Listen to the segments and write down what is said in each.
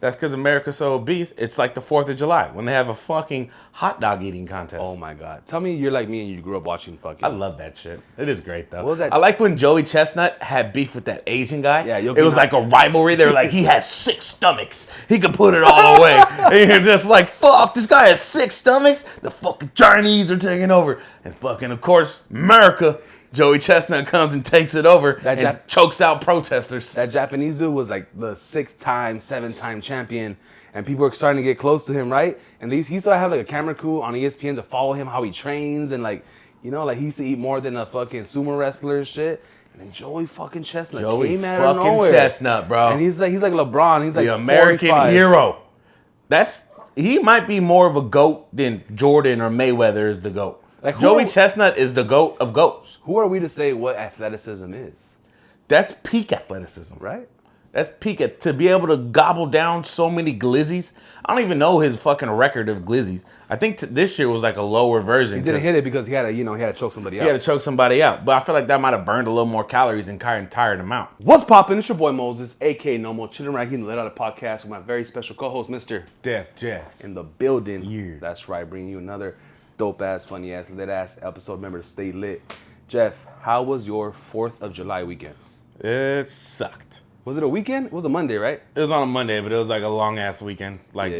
That's because America's so obese. It's like the 4th of July when they have a fucking hot dog eating contest. Oh my god! Tell me you're like me and you grew up watching fucking. I love that shit. It is great though. What was that? I like when Joey Chestnut had beef with that Asian guy. Yeah, it was like a rivalry. They were like, he has 6 stomachs. He could put it all away. And you're just like, fuck, this guy has 6 stomachs. The fucking Chinese are taking over. And fucking, of course, America. Joey Chestnut comes and takes it over and chokes out protesters. That Japanese dude was like the 6-time, 7-time champion, and people were starting to get close to him, right? And he still have like a camera crew on ESPN to follow him, how he trains, and like, you know, like he used to eat more than a fucking sumo wrestler and shit. And then Joey fucking Chestnut came out of nowhere. Chestnut, bro. And he's like LeBron. He's like the American 45. hero. He might be more of a GOAT than Jordan or Mayweather is the GOAT. Like Joey Chestnut is the GOAT of GOATs. Who are we to say what athleticism is? That's peak athleticism. Right? That's peak. To be able to gobble down so many glizzies. I don't even know his fucking record of glizzies. I think this year was like a lower version. He didn't hit it because he had to choke somebody out. He had to choke somebody out. But I feel like that might have burned a little more calories and tired him out. What's poppin'? It's your boy Moses, a.k.a. Nomo, chilling right here in the Let Out a Podcast with my very special co-host, Mr. Def Jeff. In the building. Yeah. That's right, bringing you another dope-ass, funny-ass, lit-ass episode. Remember to stay lit. Jeff, how was your 4th of July weekend? It sucked. Was it a weekend? It was a Monday, right? It was on a Monday, but it was like a long-ass weekend. Like,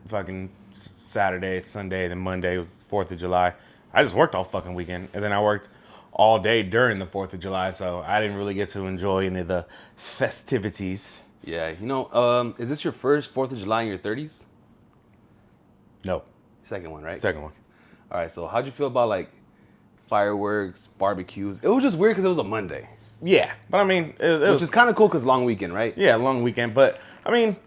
fucking Saturday, Sunday, then Monday was 4th of July. I just worked all fucking weekend, and then I worked all day during the 4th of July, so I didn't really get to enjoy any of the festivities. Yeah, is this your first 4th of July in your 30s? No. Second one, right? Second one. All right, so how'd you feel about, like, fireworks, barbecues? It was just weird because it was a Monday. Yeah, but I mean... Which is kind of cool because long weekend, right? Yeah, long weekend, but, I mean,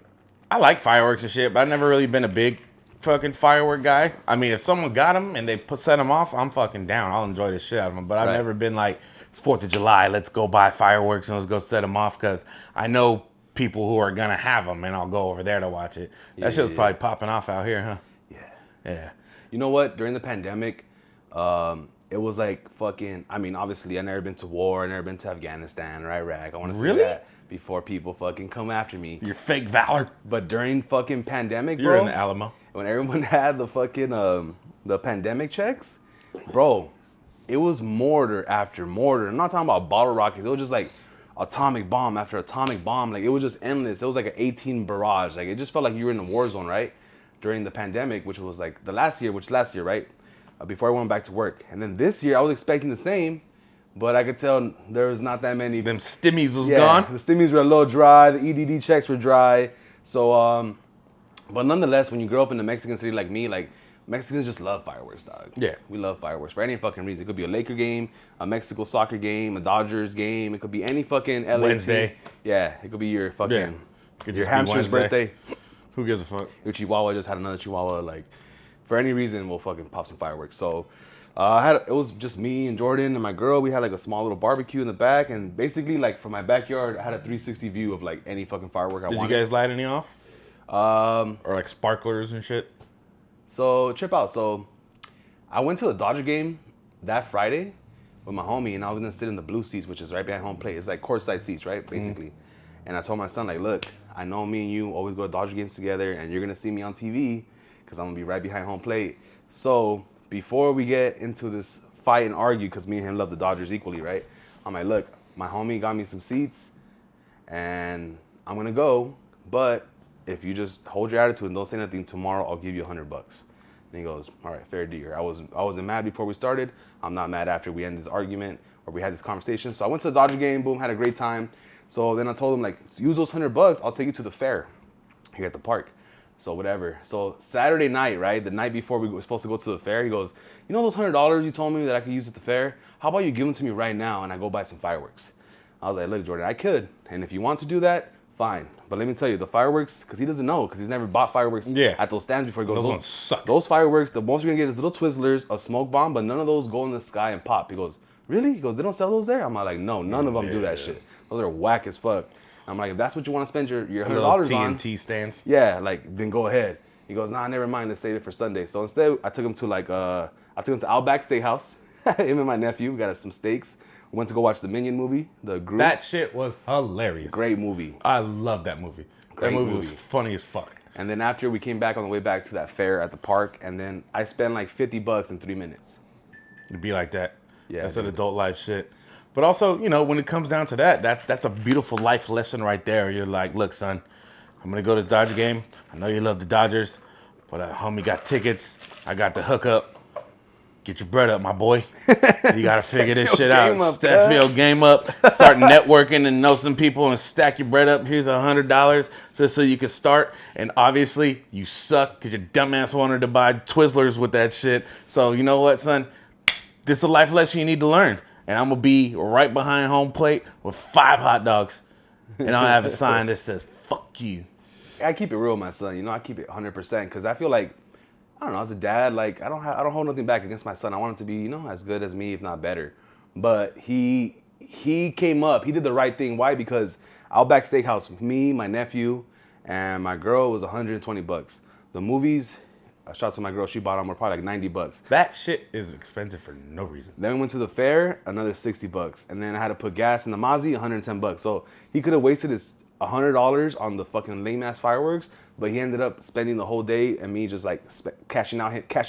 I like fireworks and shit, but I've never really been a big fucking firework guy. I mean, if someone got them and they set them off, I'm fucking down. I'll enjoy the shit out of them, but I've never been like, it's 4th of July, let's go buy fireworks and let's go set them off because I know people who are going to have them and I'll go over there to watch it. That shit was probably popping off out here, huh? Yeah. You know what? During the pandemic, it was like fucking, I mean, obviously, I've never been to war. I've never been to Afghanistan or Iraq. I want to see that before people fucking come after me. Your fake valor. But during fucking pandemic, bro. You're in the Alamo. When everyone had the fucking, the pandemic checks, bro, it was mortar after mortar. I'm not talking about bottle rockets. It was just like atomic bomb after atomic bomb. Like, it was just endless. It was like an 18 barrage. Like, it just felt like you were in a war zone, right? During the pandemic, which was like last year, right? Before I went back to work. And then this year, I was expecting the same, but I could tell there was not that many. Them stimmies was gone? The stimmies were a little dry. The EDD checks were dry. So, but nonetheless, when you grow up in a Mexican city like me, like, Mexicans just love fireworks, dog. Yeah. We love fireworks for any fucking reason. It could be a Laker game, a Mexico soccer game, a Dodgers game. It could be any fucking LA Wednesday. Team. Yeah, it could be your fucking, your just hamster's birthday. Who gives a fuck? Your chihuahua just had another chihuahua. Like, for any reason, we'll fucking pop some fireworks. So, it was just me and Jordan and my girl. We had like a small little barbecue in the back, and basically, like, from my backyard, I had a 360 view of like any fucking firework I wanted. Did you guys light any off? Or like sparklers and shit? So, trip out. So, I went to the Dodger game that Friday with my homie, and I was gonna sit in the blue seats, which is right behind home plate. It's like courtside seats, right? Basically. Mm-hmm. And I told my son, like, look, I know me and you always go to Dodger games together, and you're gonna see me on TV because I'm gonna be right behind home plate. So before we get into this fight and argue, because me and him love the Dodgers equally, right? I'm like, look, my homie got me some seats, and I'm gonna go, but if you just hold your attitude and don't say nothing, tomorrow I'll give you $100. And he goes, all right, fair deal. I wasn't mad before we started. I'm not mad after we end this argument or we had this conversation. So I went to the Dodger game, boom, had a great time. So then I told him, like, use those $100, I'll take you to the fair here at the park. So whatever. So Saturday night, right, the night before we were supposed to go to the fair, he goes, you know those $100 you told me that I could use at the fair? How about you give them to me right now and I go buy some fireworks? I was like, look, Jordan, I could. And if you want to do that, fine. But let me tell you, the fireworks, because he doesn't know, because he's never bought fireworks at those stands before. He goes, those ones suck. Those fireworks, the most you're going to get is little Twizzlers, a smoke bomb, but none of those go in the sky and pop. He goes, really? He goes, they don't sell those there? I'm like, no, none of them do that shit. Those are whack as fuck. I'm like, if that's what you want to spend your $100 on. TNT stands? Yeah, like, then go ahead. He goes, nah, never mind, let's save it for Sunday. So instead, I took him to Outback Steakhouse. Him and my nephew, we got us some steaks. We went to go watch the Minion movie, the group. That shit was hilarious. Great movie. I love that movie. That movie was funny as fuck. And then after we came back on the way back to that fair at the park, and then I spent like $50 in 3 minutes. It'd be like that. Yeah, that's an adult life shit. But also, you know, when it comes down to that's a beautiful life lesson right there. You're like, look, son, I'm gonna go to the Dodger game. I know you love the Dodgers, but homie got tickets. I got the hookup. Get your bread up, my boy. You gotta figure this shit out. Stack your game up. Start networking and know some people and stack your bread up. Here's $100 just so you can start. And obviously, you suck because your dumbass wanted to buy Twizzlers with that shit. So you know what, son? This is a life lesson you need to learn. And I'm gonna be right behind home plate with 5 hot dogs, and I'll have a sign that says "fuck you." I keep it real, my son. You know, I keep it 100% because I feel like, I don't know, as a dad, like I don't hold nothing back against my son. I want him to be, you know, as good as me, if not better. But he came up, he did the right thing. Why? Because Outback Steakhouse with me, my nephew, and my girl was $120. The movies, I shout out to my girl, she bought them, were probably like $90. That shit is expensive for no reason. Then we went to the fair, another $60, and then I had to put gas in the Mozzie, $110. So he could have wasted his $100 on the fucking lame ass fireworks, but he ended up spending the whole day and me just like cashing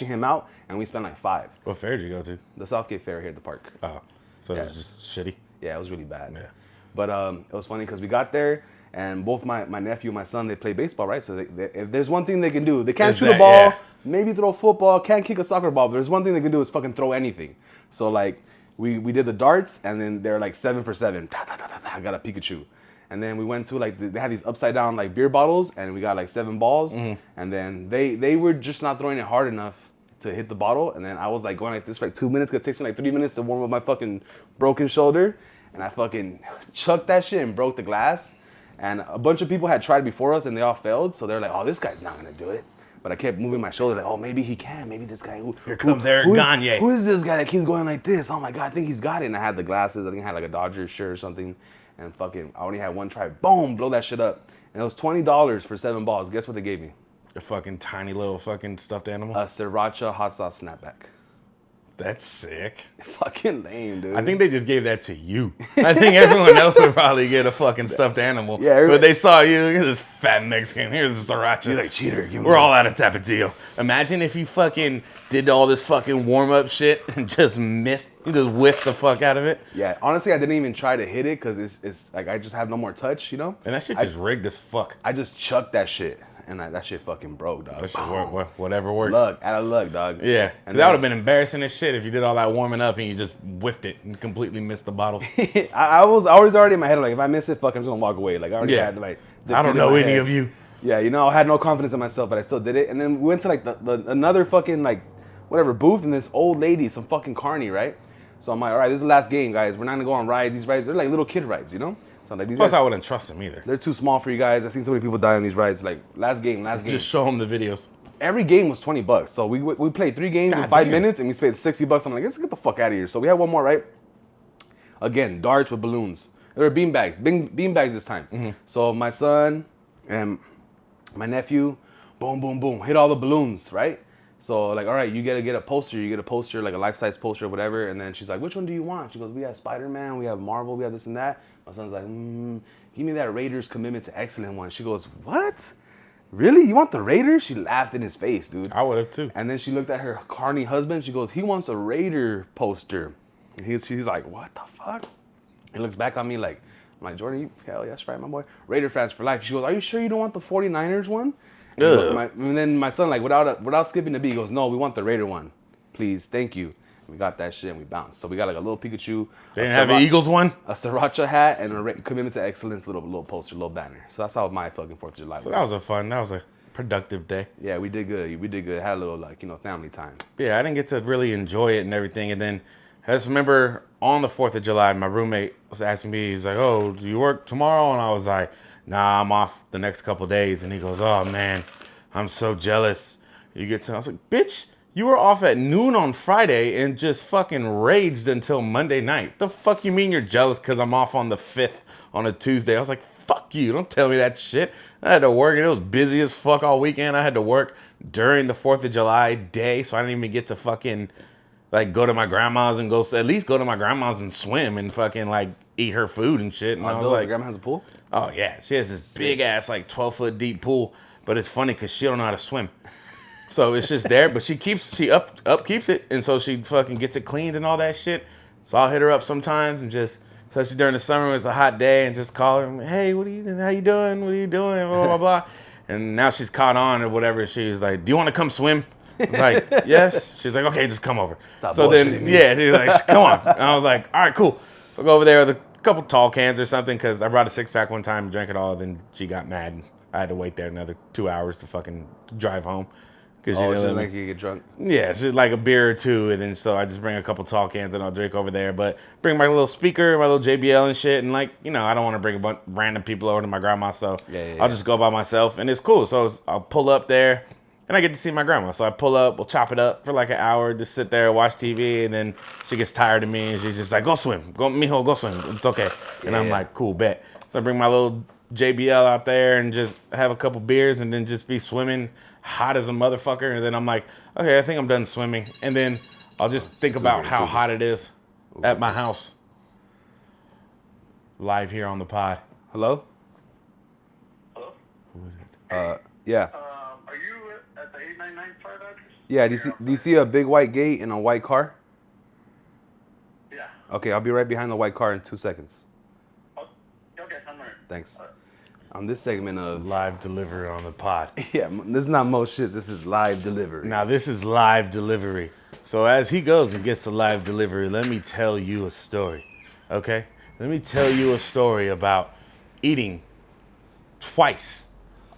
him out, and we spent like 5. What fair did you go to? The Southgate Fair here at the park. Oh, so it was just shitty. Yeah, it was really bad. Yeah. But it was funny because we got there and both my nephew and my son, they play baseball, right? So if there's one thing they can do, they can't shoot a ball, maybe throw a football, can't kick a soccer ball, but there's one thing they can do is fucking throw anything. So like we did the darts, and then they're like 7 for 7. I got a Pikachu. And then we went to like, they had these upside down like beer bottles, and we got like 7 balls. Mm-hmm. And then they were just not throwing it hard enough to hit the bottle. And then I was like going like this for like 2 minutes, because it takes me like 3 minutes to warm up my fucking broken shoulder. And I fucking chucked that shit and broke the glass. And a bunch of people had tried before us and they all failed. So they're like, oh, this guy's not gonna do it. But I kept moving my shoulder like, oh, maybe he can. Maybe this guy. Here comes Eric Gagne. Who is this guy that keeps going like this? Oh my God, I think he's got it. And I had the glasses. I think I had like a Dodgers shirt or something. And fucking, I only had one try. Boom, blow that shit up. And it was $20 for 7 balls. Guess what they gave me? A fucking tiny little fucking stuffed animal? A sriracha hot sauce snapback. That's sick. Fucking lame, dude. I think they just gave that to you. I think everyone else would probably get a fucking stuffed animal. Yeah, but they saw you. Here's this fat Mexican. Here's the sriracha. You're like, cheater. We're all out of Tapatio. Imagine if you fucking did all this fucking warm-up shit and just missed. You just whiffed the fuck out of it. Yeah, honestly, I didn't even try to hit it because it's like I just have no more touch, you know? And that shit just rigged as fuck. I just chucked that shit. And that shit fucking broke, dog. That shit whatever works. Luck, out of luck, dog. Yeah, because that would have been embarrassing as shit if you did all that warming up and you just whiffed it and completely missed the bottle. I was already in my head, like, if I miss it, fuck, I'm just gonna walk away. Like, I already had, like, I don't know any of you. Yeah, you know, I had no confidence in myself, but I still did it. And then we went to, like, another fucking, like, whatever, booth, and this old lady, some fucking carny, right? So I'm like, all right, this is the last game, guys. We're not gonna go on rides. These rides, they're like little kid rides, you know? So like, these Plus, guys, I wouldn't trust them either. They're too small for you guys. I've seen so many people die on these rides. Like, last game. Just show them the videos. Every game was $20. So we played 3 games in 5 minutes, and we spent $60. I'm like, let's get the fuck out of here. So we had one more, right? Again, darts with balloons. There were beanbags. Beanbags this time. Mm-hmm. So my son and my nephew, boom, boom, boom, hit all the balloons, right? So like, all right, you gotta get a poster. You get a poster, like a life-size poster or whatever. And then she's like, which one do you want? She goes, we have Spider-Man, we have Marvel, we have this and that. My son's like, give me that Raiders Commitment to Excellence one. She goes, what? Really? You want the Raiders? She laughed in his face, dude. I would have too. And then she looked at her carny husband. She goes, he wants a Raider poster. And she's like, what the fuck? He looks back on me like, I'm like, Jordan, hell yeah, that's right, my boy. Raider fans for life. She goes, are you sure you don't want the 49ers one? And then my son, like, without skipping a beat, he goes, no, we want the Raider one. Please, thank you. We got that shit and we bounced. So we got like a little Pikachu. They didn't have an Eagles one? A sriracha hat and a Commitment to Excellence little poster, little banner. So that's how my fucking 4th of July was. So that was a productive day. Yeah, we did good. Had a little, like, family time. Yeah, I didn't get to really enjoy it and everything. And then I just remember on the 4th of July, my roommate was asking me, he's like, oh, do you work tomorrow? And I was like, nah, I'm off the next couple days. And he goes, oh man, I'm so jealous. I was like, bitch, you were off at noon on Friday and just fucking raged until Monday night. The fuck you mean you're jealous because I'm off on the 5th on a Tuesday? I was like, fuck you. Don't tell me that shit. I had to work and it was busy as fuck all weekend. I had to work during the 4th of July day, so I didn't even get to fucking like go to my grandma's and at least go to my grandma's and swim and fucking like eat her food and shit. And I was like, grandma has a pool? oh yeah, she has this big ass like 12-foot deep pool, but it's funny because she don't know how to swim. So it's just there, but she keeps it, and so she fucking gets it cleaned and all that shit. So I'll hit her up sometimes and just, especially during the summer when it's a hot day, and just call her, hey, how you doing? What are you doing? Blah, blah, blah. And now she's caught on or whatever. She's like, do you want to come swim? I was like, yes. She's like, okay, just come over. So then, yeah, she's like, come on. And I was like, all right, cool. So I go over there with a couple tall cans or something, because I brought a 6-pack one time and drank it all. Then she got mad, and I had to wait there another 2 hours to fucking drive home. Cause she didn't make you get drunk. Yeah, just like a beer or two, and then so I just bring a couple tall cans and I'll drink over there. But bring my little speaker, my little JBL and shit, and like, you know, I don't want to bring a bunch of random people over to my grandma, so I'll just go by myself, and it's cool. So I'll pull up there, and I get to see my grandma. So I pull up, we'll chop it up for like an hour, just sit there, watch TV, and then she gets tired of me, and she's just like, go swim, mijo, go swim, it's okay. And I'm like, cool, bet. So I bring my little JBL out there and just have a couple beers, and then just be swimming hot as a motherfucker. And then I'm like, okay, I think I'm done swimming. And then I'll just think about how hot it is at my house. Live here on the pod. Hello? Hello? Who is it? Yeah. Are you at the 899 fire doctors? Yeah, do you see a big white gate and a white car? Yeah. Okay, I'll be right behind the white car in 2 seconds. Oh, okay, I'm right. Thanks. On this segment of Live delivery on the pod. yeah, this is not most shit. This is live delivery. Now this is live delivery. So as he goes and gets to live delivery, let me tell you a story, okay? Let me tell you a story about eating twice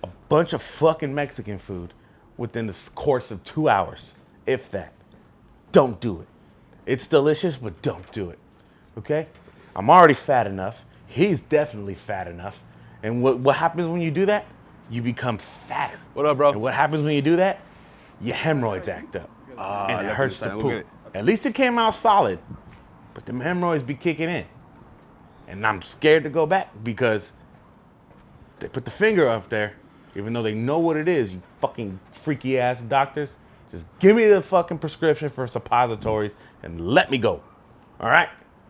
a bunch of fucking Mexican food within the course of 2 hours, if that. Don't do it. It's delicious, but don't do it, okay? I'm already fat enough. He's definitely fat enough. And what happens when you do that? You become fatter. What up, bro? And what happens when you do that? Your hemorrhoids act up. And it hurts to poop. At least it came out solid. But the hemorrhoids be kicking in. And I'm scared to go back because they put the finger up there, even though they know what it is, you fucking freaky ass doctors. Just give me the fucking prescription for suppositories and let me go. All right?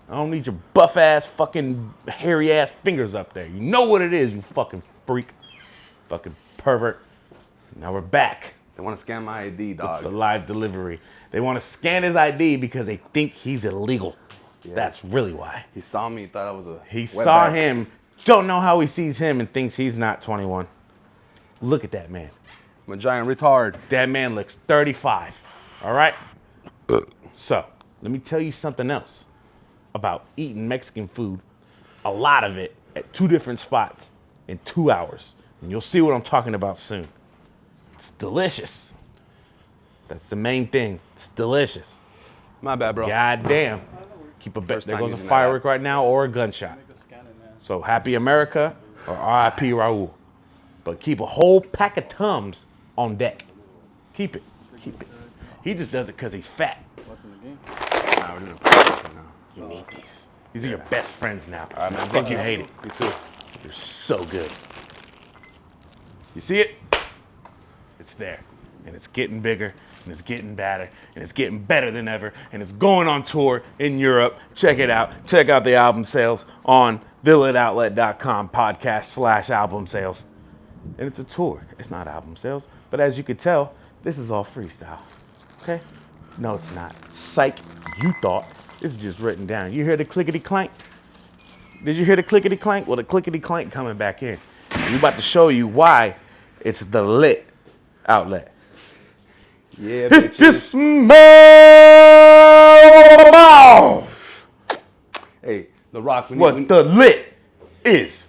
I don't need your buff ass, fucking hairy ass fingers up there. You know what it is, you fucking freak. Fucking pervert. Now we're back. They want to scan my ID, dog. The live delivery. They want to scan his ID because they think he's illegal. Yeah. That's really why. He saw me, thought I was a He saw him, don't know how he sees him, and thinks he's not 21. Look at that man. I'm a giant retard. That man looks 35. All right? So, let me tell you something else about eating Mexican food, a lot of it at 2 different spots in 2 hours. And you'll see what I'm talking about soon. It's delicious. That's the main thing. It's delicious. My bad, bro. God damn. Keep a bet. First There time goes a using firework right now or a gunshot. So happy America or R.I.P. Raul. But keep a whole pack of Tums on deck. Keep it. Keep it. He just does it because he's fat. Nah, we're doing it now. You need these. These are your best friends now. All right, man. I think you hate it. Me too. They're so good. You see it? It's there. And it's getting bigger, and it's getting badder, and it's getting better than ever, and it's going on tour in Europe. Check it out. Check out the album sales on thellitoutlet.com podcast/album sales. And it's a tour. It's not album sales. But as you could tell, this is all freestyle. Okay? No, it's not. Psych, you thought. This is just written down. You hear the clickety clank? Did you hear the clickety clank? Well, the clickety clank coming back in. We're about to show you why it's the lit outlet. Yeah, If you bitches. smell Hey, The Rock. what the lit is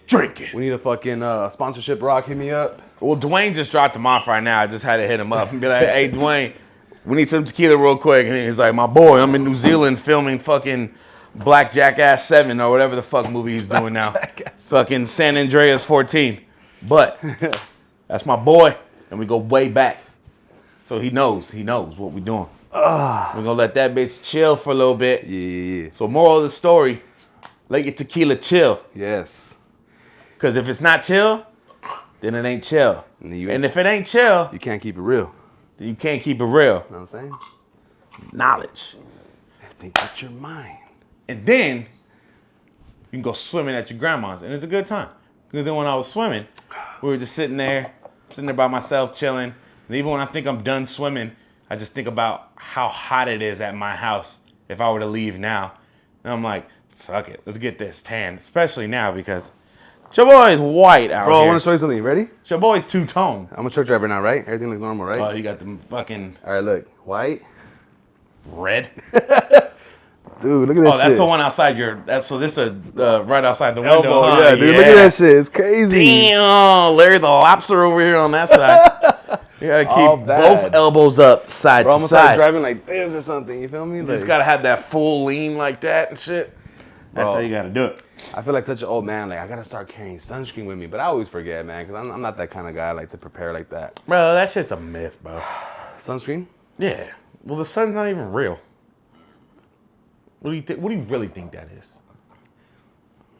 drinking. We need a fucking sponsorship, Rock. Hit me up. Well, Dwayne just dropped him off right now. I just had to hit him up and be like, hey, Dwayne, we need some tequila real quick. And he's like, my boy, I'm in New Zealand filming fucking Black Jackass 7 or whatever the fuck movie he's doing now. Fucking San Andreas 14. But that's my boy, and we go way back. So he knows what we're doing. So we're gonna let that bitch chill for a little bit. Yeah. So moral of the story, let your tequila chill. Yes. Because if it's not chill, then it ain't chill. And And if it ain't chill, You can't keep it real. then you can't keep it real. You know what I'm saying? knowledge. Think with your mind. And then you can go swimming at your grandma's, and it's a good time. Because then when I was swimming, we were just sitting there by myself, chilling. And even when I think I'm done swimming, I just think about how hot it is at my house if I were to leave now. And I'm like, fuck it, let's get this tan. Especially now because your boy's white out Bro, here. I want to show you something. You ready? Your boy's two-tone. I'm a truck driver now, right? Everything looks normal, right? Oh, you got the fucking All right, look. White. red. Dude, look at this Oh, that's shit. the one outside your. This is right outside the window. Elbow, Huh? yeah, dude. Look at that shit. It's crazy. Damn, Larry the Lobster over here on that side. You gotta All keep bad. both elbows up side Bro, to almost like side. driving like this or something. You feel me? You just gotta have that full lean like that and shit. That's Bro. how you gotta do it. I feel like such an old man. Like, I gotta start carrying sunscreen with me. But I always forget, man, because I'm not that kind of guy like to prepare like that. Bro, that shit's a myth, bro. Sunscreen? Yeah. Well, the sun's not even real. What do you think? What do you really think that is?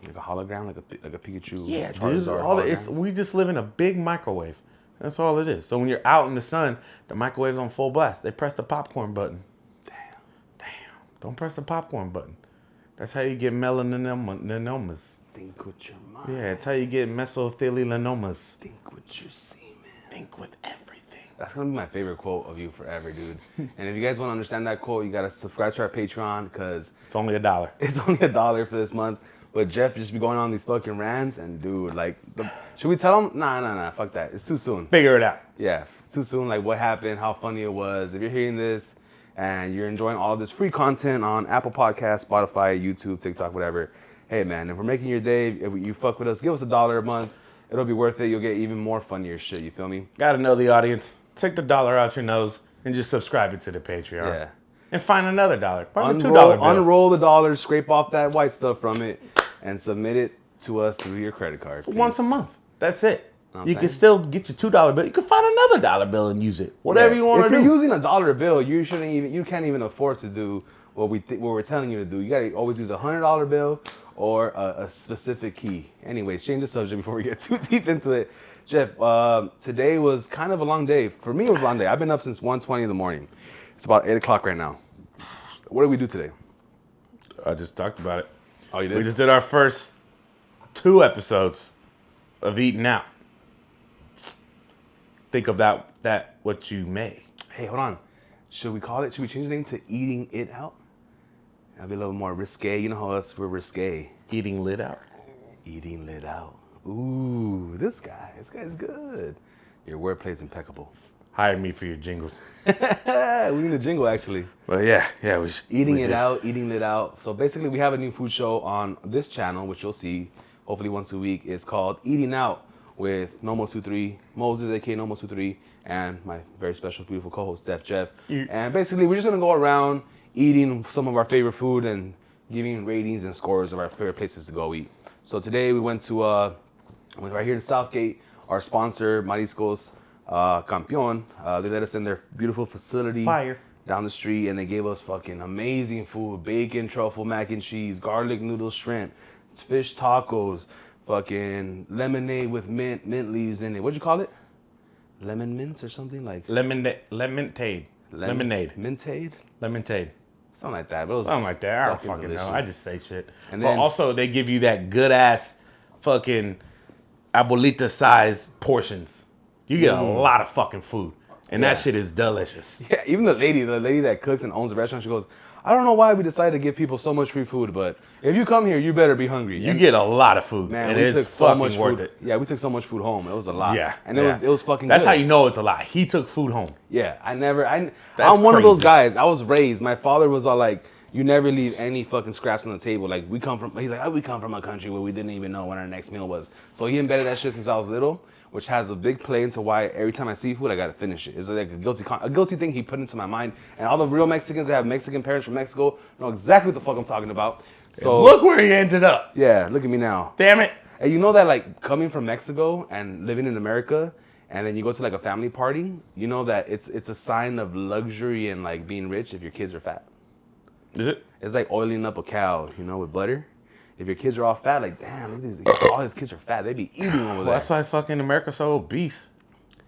Like a hologram? Like a Pikachu? Yeah, dude. Charizard We just live in a big microwave. That's all it is. So when you're out in the sun, the microwave's on full blast. They press the popcorn button. Damn. Don't press the popcorn button. That's how you get melaninomas. Think with your mind. Yeah, it's how you get mesothelioma. Think with your semen. Think with everything. That's gonna be my favorite quote of you forever, dude. And if you guys want to understand that quote, you gotta subscribe to our Patreon because It's only $1. it's only $1 for this month. But Jeff just be going on these fucking rants, and dude, like, should we tell him? Nah, fuck that. It's too soon. Figure it out. Yeah, it's too soon. Like, what happened? How funny it was? If you're hearing this and you're enjoying all of this free content on Apple Podcasts, Spotify, YouTube, TikTok, whatever, hey man, if we're making your day, if you fuck with us, give us $1 a month. It'll be worth it. You'll get even more funnier shit. You feel me? Gotta know the audience. Take the $1 out your nose and just subscribe it to the Patreon. Yeah. And find another $1. Find the $2 bill. Unroll the $, scrape off that white stuff from it, and submit it to us through your credit card. Once a month. That's it. Know what You I'm can saying? still get your $2 bill. You can find another $1 bill and use it. Whatever you want to do. If you're using a $1 bill, you can't even afford to do what we're telling you to do. You gotta always use a $100 bill or a specific key. Anyways, change the subject before we get too deep into it. Jeff, today was kind of a long day. For me, it was a long day. I've been up since 1:20 in the morning. It's about 8 o'clock right now. What did we do today? I just talked about it. Oh, you did? We just did our first 2 episodes of Eating Out. Think about that what you may. Hey, hold on. Should we change the name to Eating It Out? That'd be a little more risque. You know how we're risque. Eating lit out. Eating Lit Out. Ooh, this guy's good. Your wordplay's impeccable. Hire me for your jingles. We need a jingle, actually. But yeah, we should. Eating we It did. Out, Eating Lit Out. So basically, we have a new food show on this channel, which you'll see hopefully once a week. It's called Eating Out with Nomo23, Moses, aka Nomo23, and my very special, beautiful co-host, Steph Jeff. Yeah. And basically, we're just gonna go around eating some of our favorite food and giving ratings and scores of our favorite places to go eat. So today we went right here in Southgate. Our sponsor, Mariscos Campeón, they let us in their beautiful facility Fire. down the street, and they gave us fucking amazing food: bacon, truffle, mac and cheese, garlic noodles, shrimp, fish tacos, fucking lemonade with mint leaves in it. What'd you call it? Lemon mint or something like Lemonade. Lemonade. Mintade? Lemonade. Something like that. But it was Something like that. I don't fucking delicious. know. I just say shit. And But then- also, they give you that good ass fucking abuelita size portions. You get a lot of fucking food. And that Yeah. shit is delicious. Yeah, even the lady that cooks and owns the restaurant, she goes, I don't know why we decided to give people so much free food, but if you come here, you better be hungry. You And, get a lot of food. man, and we it's took so fucking much worth food. it. Yeah, we took so much food home. It was a lot. Yeah. And yeah. it was fucking That's good. how you know it's a lot. He took food home. Yeah, I'm That's one of those crazy. guys. I was raised. My father was all like, you never leave any fucking scraps on the table. Like, we come from a country where we didn't even know when our next meal was. So he embedded that shit since I was little, which has a big play into why every time I see food, I gotta finish it. It's like a guilty thing he put into my mind. And all the real Mexicans that have Mexican parents from Mexico know exactly what the fuck I'm talking about. So Look where he ended up. yeah, look at me now. Damn it. And you know that, like, coming from Mexico and living in America, and then you go to like a family party, you know that it's a sign of luxury and like being rich if your kids are fat. Is it? It's like oiling up a cow, you know, with butter. If your kids are all fat, like, damn, look at these, all his kids are fat. They be eating over Well, there. that's why fucking America's so obese.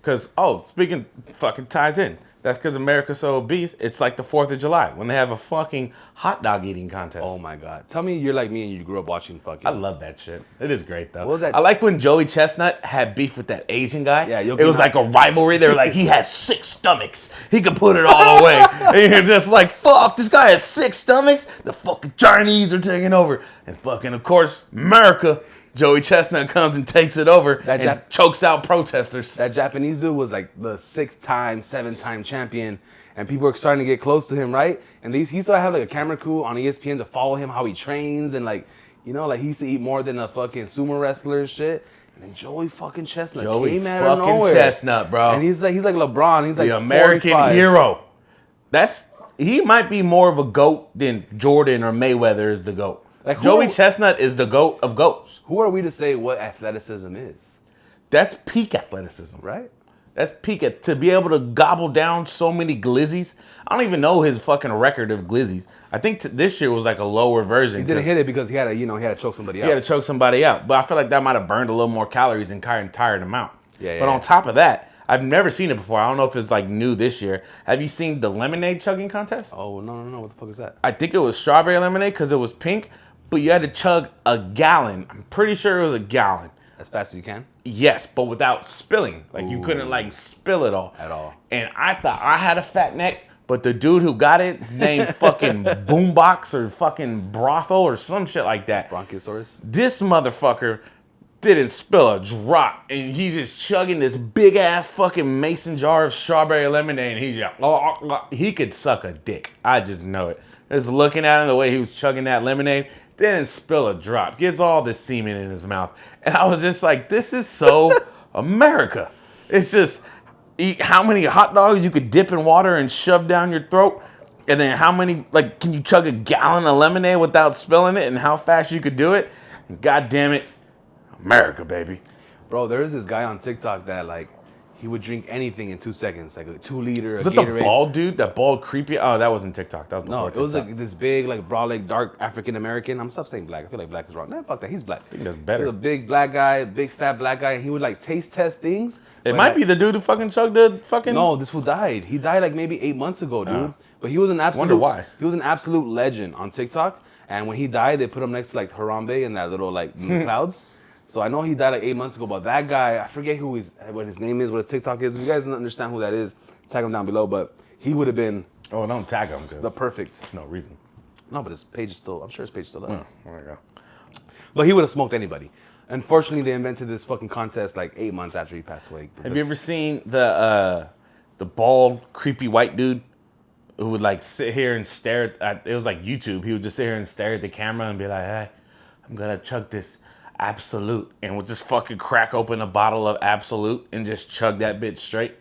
Because, speaking, fucking ties in. That's because America's so obese. It's like the 4th of July when they have a fucking hot dog eating contest. Oh my God. Tell me you're like me and you grew up watching fucking. I love that shit. It is great though. What was that? I like when Joey Chestnut had beef with that Asian guy. Yeah, it was like a rivalry. They were like, he has 6 stomachs. He can put it all away. And you're just like, fuck, this guy has 6 stomachs. The fucking Chinese are taking over. And fucking, of course, America. Joey Chestnut comes and takes it over and chokes out protesters. That Japanese dude was like the 6-time, 7-time champion, and people were starting to get close to him, right? And he used to have like a camera crew on ESPN to follow him, how he trains, and like, you know, like he used to eat more than a fucking sumo wrestler and shit. And then Joey fucking Chestnut came out of nowhere. Chestnut, bro. And he's like LeBron. He's like the American 45. hero. He might be more of a GOAT than Jordan or Mayweather is the GOAT. Like Joey Chestnut is the GOAT of GOATs. Who are we to say what athleticism is? That's peak athleticism. Right? That's peak to be able to gobble down so many glizzies. I don't even know his fucking record of glizzies. I think this year was like a lower version. He didn't hit it because he had to choke somebody out. He had to choke somebody out. But I feel like that might have burned a little more calories and tired him out. Yeah. But on top of that, I've never seen it before. I don't know if it's like new this year. Have you seen the lemonade chugging contest? Oh, no. What the fuck is that? I think it was strawberry lemonade because it was pink. But you had to chug a gallon. I'm pretty sure it was a gallon. As fast as you can? Yes, but without spilling. Like you couldn't like spill it all. At all. And I thought I had a fat neck, but the dude who got it is named fucking Boombox or fucking Brothel or some shit like that. Bronchiosaurus? This motherfucker didn't spill a drop. And he's just chugging this big ass fucking mason jar of strawberry lemonade. And he's just, he could suck a dick. I just know it. Just looking at him the way he was chugging that lemonade. Didn't spill a drop. Gets all the semen in his mouth. And I was just like, this is so America. It's just eat how many hot dogs you could dip in water and shove down your throat. And then how many, like, can you chug a gallon of lemonade without spilling it and how fast you could do it? And God damn it, America, baby. Bro, there is this guy on TikTok that, like, he would drink anything in 2 seconds, like a 2-liter. Was it the bald dude? That bald creepy? Oh, that wasn't TikTok. That was before TikTok. It was like this big, like broad, like dark African American. I'm stop saying black. I feel like black is wrong. Nah, fuck that. He's black. I think that's better. He's a big black guy, big fat black guy. He would like taste test things. It might be the dude who fucking chugged the fucking. No, this fool died. He died like maybe 8 months ago, dude. But he was an absolute. Wonder why. He was an absolute legend on TikTok. And when he died, they put him next to like Harambe and that little like clouds. So I know he died like 8 months ago, but that guy, I forget what his name is, what his TikTok is. If you guys don't understand who that is, tag him down below. But he would have been. Oh, don't tag him. The perfect. No reason. No, but his page is still. I'm sure his page is still up. Oh, there you go. But he would have smoked anybody. Unfortunately, they invented this fucking contest like 8 months after he passed away. Have you ever seen the bald, creepy white dude who would like sit here and stare at? It was like YouTube. He would just sit here and stare at the camera and be like, "Hey, I'm gonna chug this Absolute," and would just fucking crack open a bottle of Absolute and just chug that bitch straight.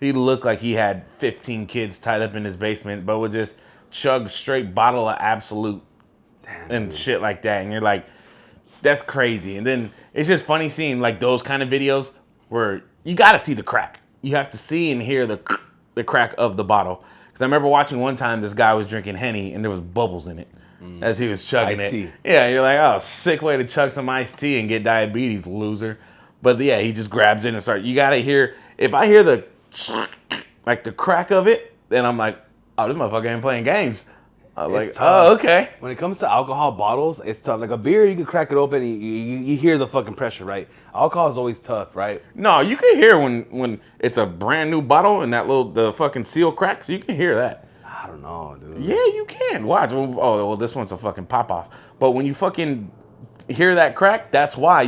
He looked like he had 15 kids tied up in his basement, but would just chug straight bottle of Absolute. Damn, and dude. Shit like that. And you're like, that's crazy. And then it's just funny seeing like those kind of videos where you got to see the crack. You have to see and hear the crack of the bottle. Because I remember watching one time this guy was drinking Henny and there was bubbles in it. As he was chugging iced it. Tea. Yeah, you're like, oh, sick way to chug some iced tea and get diabetes, loser. But yeah, he just grabs it and starts. You gotta hear, if I hear the crack of it, then I'm like, oh, this motherfucker ain't playing games. I'm like, tough. Oh, okay. When it comes to alcohol bottles, it's tough. Like a beer, you can crack it open and you hear the fucking pressure, right? Alcohol is always tough, right? No, you can hear when it's a brand new bottle and the fucking seal cracks. You can hear that. I don't know, dude. Yeah, you can. Watch. Oh, well, this one's a fucking pop-off. But when you fucking hear that crack, that's why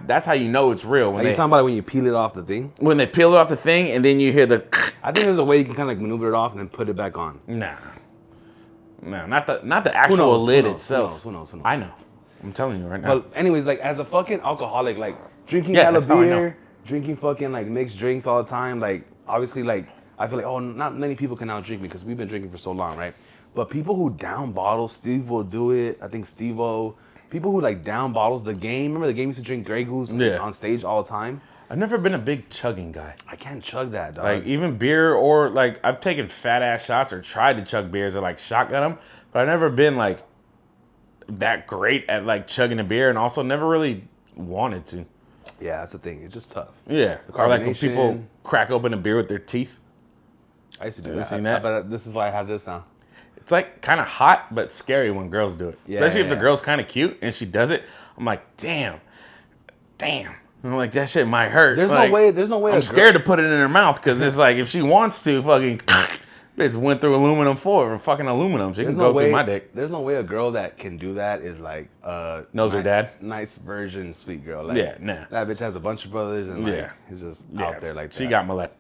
that's how you know it's real. Are you talking about when you peel it off the thing? When they peel it off the thing and then you hear the... I think there's a way you can kind of like maneuver it off and then put it back on. Nah. No, not the actual lid itself. Who knows? I know. I'm telling you right now. But anyways, like as a fucking alcoholic, like drinking Yeah, hella that's how I know. beer, drinking fucking like mixed drinks all the time, like obviously like I feel like, oh, not many people can now drink me because we've been drinking for so long, right? But people who down bottles, Steve will do it. I think Steve-O. People who like down bottles, the game. Remember the game used to drink Grey Goose on stage all the time? I've never been a big chugging guy. I can't chug that, dog. Like even beer or like I've taken fat ass shots or tried to chug beers or like shotgun them, but I've never been like that great at like chugging a beer and also never really wanted to. Yeah, that's the thing. It's just tough. Yeah. The Or like when carbonation. people crack open a beer with their teeth. I used to do Have you that. seen that? But this is why I have this now. It's like kind of hot, but scary when girls do it. Yeah, Especially if the yeah. girl's kind of cute and she does it. I'm like, damn. And I'm like, that shit might hurt. There's Like, no way. There's no way. I'm scared to put it in her mouth because it's like if she wants to, fucking bitch went through aluminum foil or fucking aluminum. She can go through my dick. There's no way a girl that can do that is like Knows her dad? Nice version, sweet girl. Like, Yeah, nah. That bitch has a bunch of brothers and like, Yeah. is just Yeah, out there like that. She got molested.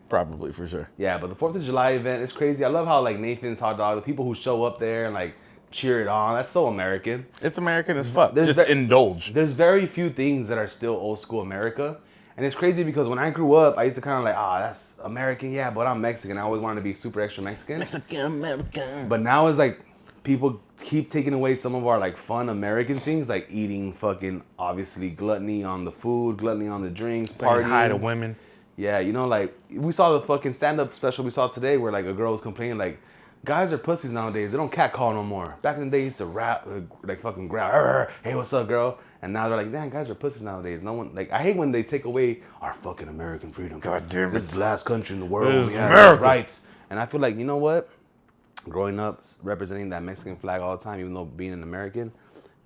Probably for sure. Yeah, but the 4th of July event is crazy. I love how like Nathan's hot dog, the people who show up there and like cheer it on. That's so American. It's American as fuck. There's Just indulge. There's very few things that are still old school America. And it's crazy because when I grew up, I used to kind of like, that's American, yeah, but I'm Mexican. I always wanted to be super extra Mexican. Mexican American. But now it's like people keep taking away some of our like fun American things, like eating fucking obviously gluttony on the food, gluttony on the drinks, Saying partying. hi to women. Yeah, you know, like we saw the fucking stand-up special we saw today where like a girl was complaining like, guys are pussies nowadays. They don't catcall no more. Back in the day, they used to rap, like fucking growl, hey, what's up, girl? And now they're like, damn, guys are pussies nowadays. No one, like, I hate when they take away our fucking American freedom. God damn it. This is the last country in the world. This is We have America. rights. And I feel like, you know what? Growing up, representing that Mexican flag all the time, even though being an American,